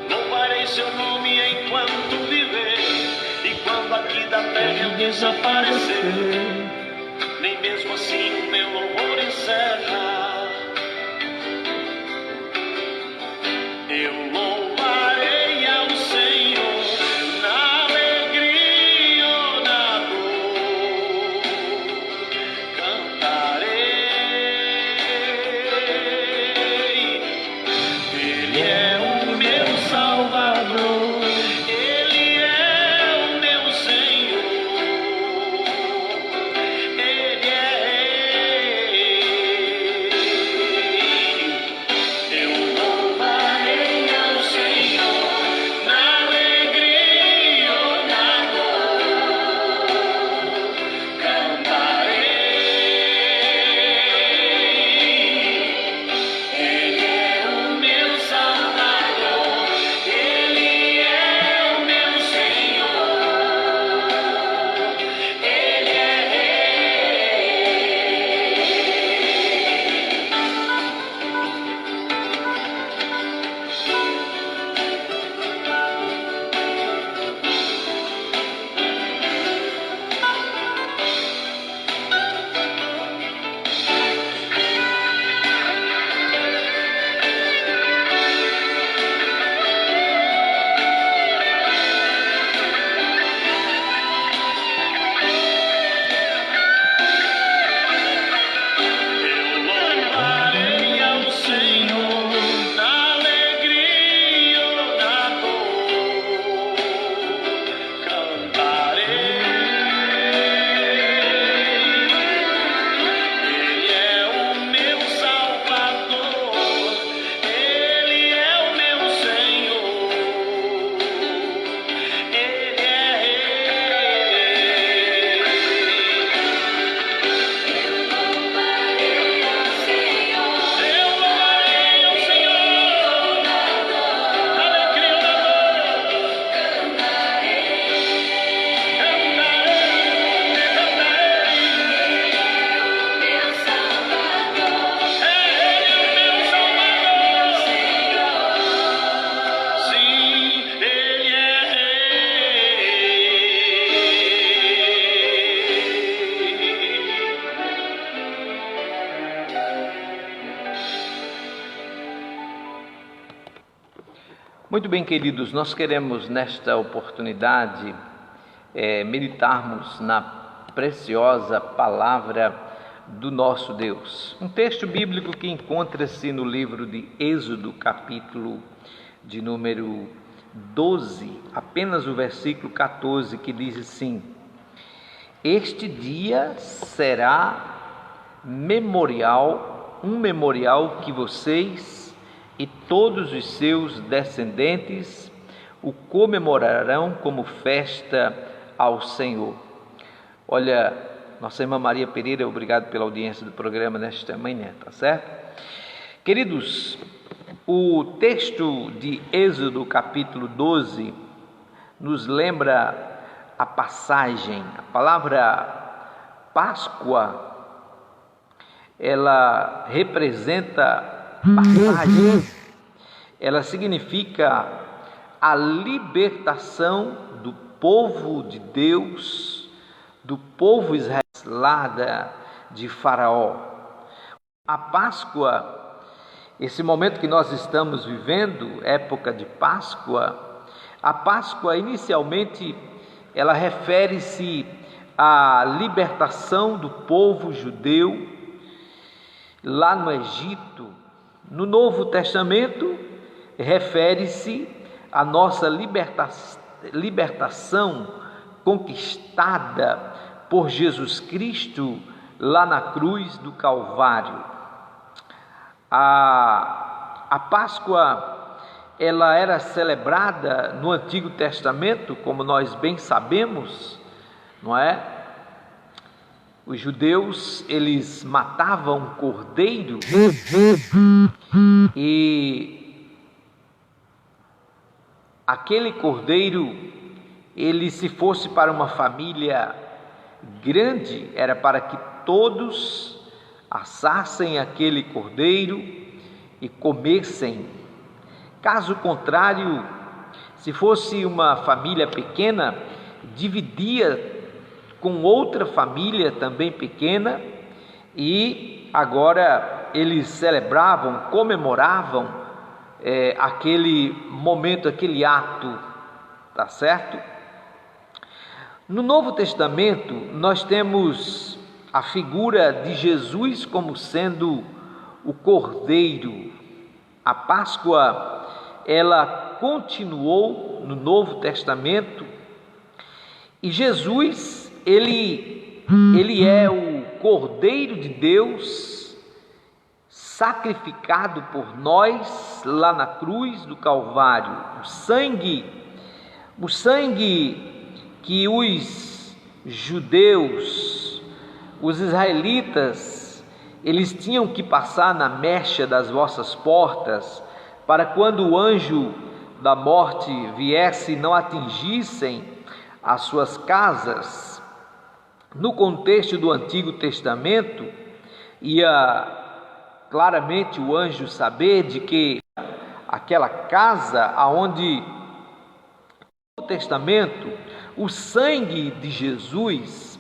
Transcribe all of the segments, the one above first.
Louvarei seu nome enquanto viver, e quando aqui da terra eu desaparecer, nem mesmo assim o meu louvor encerra. Eu louvarei ao Senhor na alegria ou na dor, cantarei. Ele é o meu Salvador, Ele é o meu Senhor, Ele é Rei. Eu louvarei ao Senhor na alegria ou na dor, cantarei. Ele é o meu Salvador, Ele é o meu Senhor, Ele é Rei. Eu louvarei ao Senhor na alegria ou na dor, cantarei. Ele é o meu Salvador, Ele é o meu Senhor, Ele é Rei. Eu louvarei ao Senhor na alegria ou na dor, cantarei. Meu Salvador, Ele é o meu Salvador, sim, Ele é Rei. Muito bem, queridos, nós queremos nesta oportunidade meditarmos na preciosa palavra do nosso Deus. Um texto bíblico que encontra-se no livro de Êxodo, capítulo de número 12, apenas o versículo 14, que diz assim: Este dia será memorial, um memorial que vocês e todos os seus descendentes o comemorarão como festa ao Senhor. Olha, nossa irmã Maria Pereira, obrigado pela audiência do programa nesta manhã, tá certo? Queridos, o texto de Êxodo capítulo 12 nos lembra a passagem. A palavra Páscoa, ela representa passagem, ela significa a libertação do povo de Deus, do povo israelita de Faraó. A Páscoa, esse momento que nós estamos vivendo, época de Páscoa, a Páscoa inicialmente ela refere-se à libertação do povo judeu lá no Egito. No Novo Testamento, refere-se à nossa libertação conquistada por Jesus Cristo lá na cruz do Calvário. A Páscoa, ela era celebrada no Antigo Testamento, como nós bem sabemos, não é? Os judeus, eles matavam um cordeiro e aquele cordeiro, ele, se fosse para uma família grande, era para que todos assassem aquele cordeiro e comessem. Caso contrário, se fosse uma família pequena, dividia com outra família também pequena, e agora eles celebravam, comemoravam aquele momento, aquele ato, tá certo? No Novo Testamento, nós temos a figura de Jesus como sendo o Cordeiro. A Páscoa, ela continuou no Novo Testamento, e Jesus, ele é o Cordeiro de Deus, sacrificado por nós lá na cruz do Calvário. O sangue que os judeus, os israelitas, eles tinham que passar na mecha das vossas portas, para quando o anjo da morte viesse, não atingissem as suas casas. No contexto do Antigo Testamento, ia claramente o anjo saber de que aquela casa aonde no Testamento o sangue de Jesus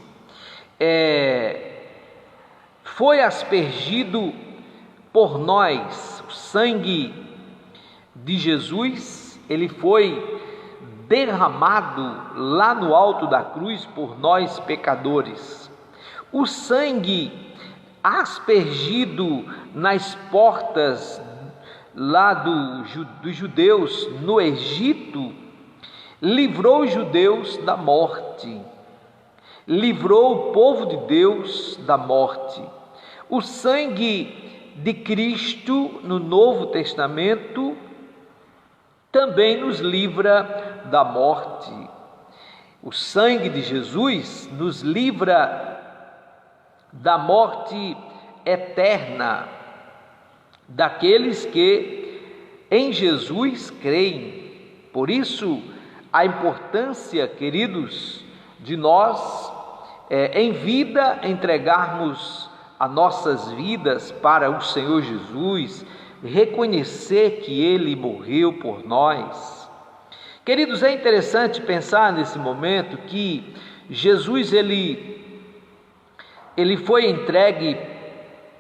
foi aspergido por nós. O sangue de Jesus, ele foi derramado lá no alto da cruz por nós pecadores. O sangue aspergido nas portas lá dos judeus no Egito livrou os judeus da morte, livrou o povo de Deus da morte. O sangue de Cristo no Novo Testamento também nos livra da morte. O sangue de Jesus nos livra da morte eterna daqueles que em Jesus creem. Por isso, a importância, queridos, de nós em vida entregarmos as nossas vidas para o Senhor Jesus, reconhecer que Ele morreu por nós. Queridos, é interessante pensar nesse momento que Jesus, ele foi entregue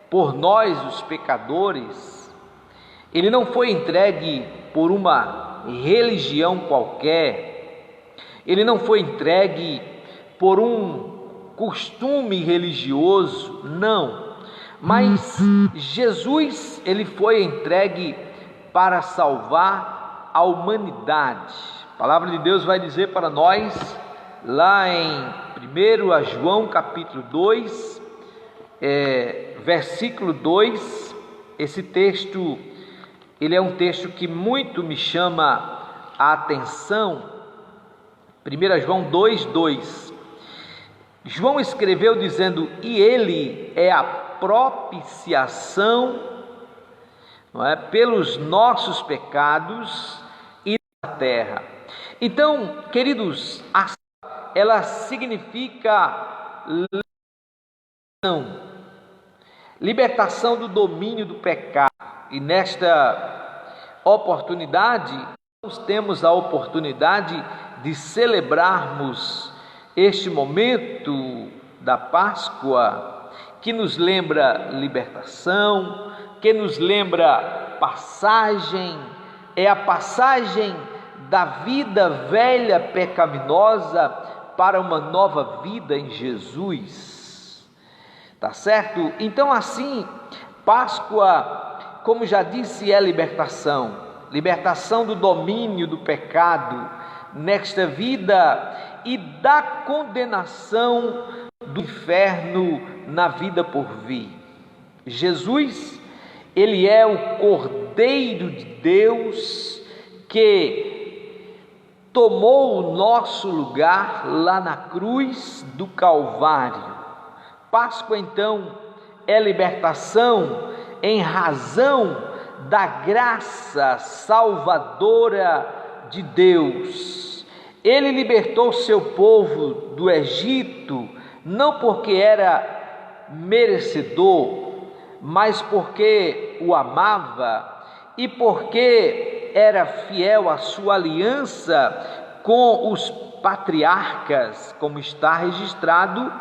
por nós, os pecadores. Ele não foi entregue por uma religião qualquer, ele não foi entregue por um costume religioso, não, mas Jesus, ele foi entregue para salvar a humanidade. A palavra de Deus vai dizer para nós, lá em 1 João capítulo 2, versículo 2, esse texto, ele é um texto que muito me chama a atenção. 1 João 2:2. João escreveu dizendo: e ele é a propiciação, não é, pelos nossos pecados e da terra. Então, queridos, ela significa libertação do domínio do pecado. E nesta oportunidade, nós temos a oportunidade de celebrarmos este momento da Páscoa, que nos lembra libertação, que nos lembra passagem, é a passagem da vida velha pecaminosa para uma nova vida em Jesus. Tá certo? Então, assim, Páscoa, como já disse, é libertação. Libertação do domínio do pecado nesta vida e da condenação do inferno na vida por vir. Jesus, ele é o Cordeiro de Deus que tomou o nosso lugar lá na cruz do Calvário. Páscoa, então, é libertação em razão da graça salvadora de Deus. Ele libertou seu povo do Egito, não porque era merecedor, mas porque o amava e porque era fiel à sua aliança com os patriarcas, como está registrado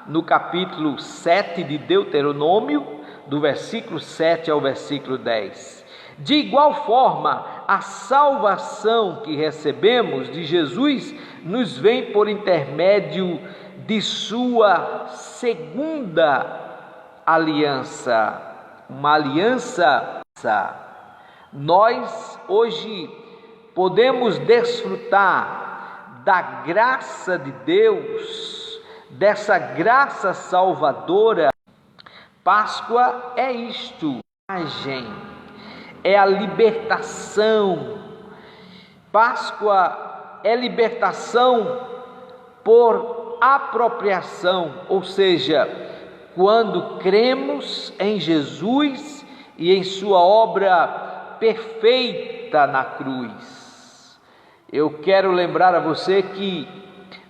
no capítulo 7 de Deuteronômio, do versículo 7 ao versículo 10. De igual forma, a salvação que recebemos de Jesus nos vem por intermédio de sua segunda aliança, uma aliança. Nós hoje podemos desfrutar da graça de Deus, dessa graça salvadora. Páscoa é isto, é a libertação. Páscoa é libertação por apropriação, ou seja, quando cremos em Jesus e em sua obra perfeita na cruz. Eu quero lembrar a você que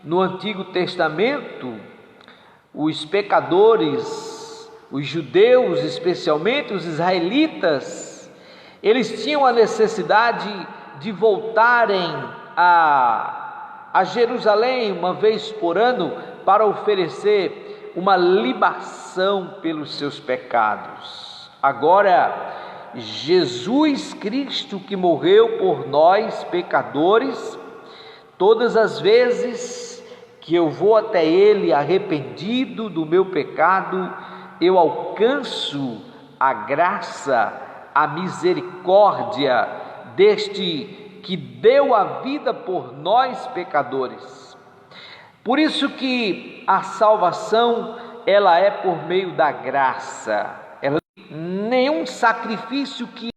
no Antigo Testamento, os pecadores, os judeus, especialmente os israelitas, eles tinham a necessidade de voltarem a Jerusalém uma vez por ano para oferecer uma libação pelos seus pecados. Agora, Jesus Cristo, que morreu por nós pecadores, todas as vezes que eu vou até Ele arrependido do meu pecado, eu alcanço a graça, a misericórdia deste que deu a vida por nós pecadores. Por isso que a salvação, ela é por meio da graça. Nenhum sacrifício que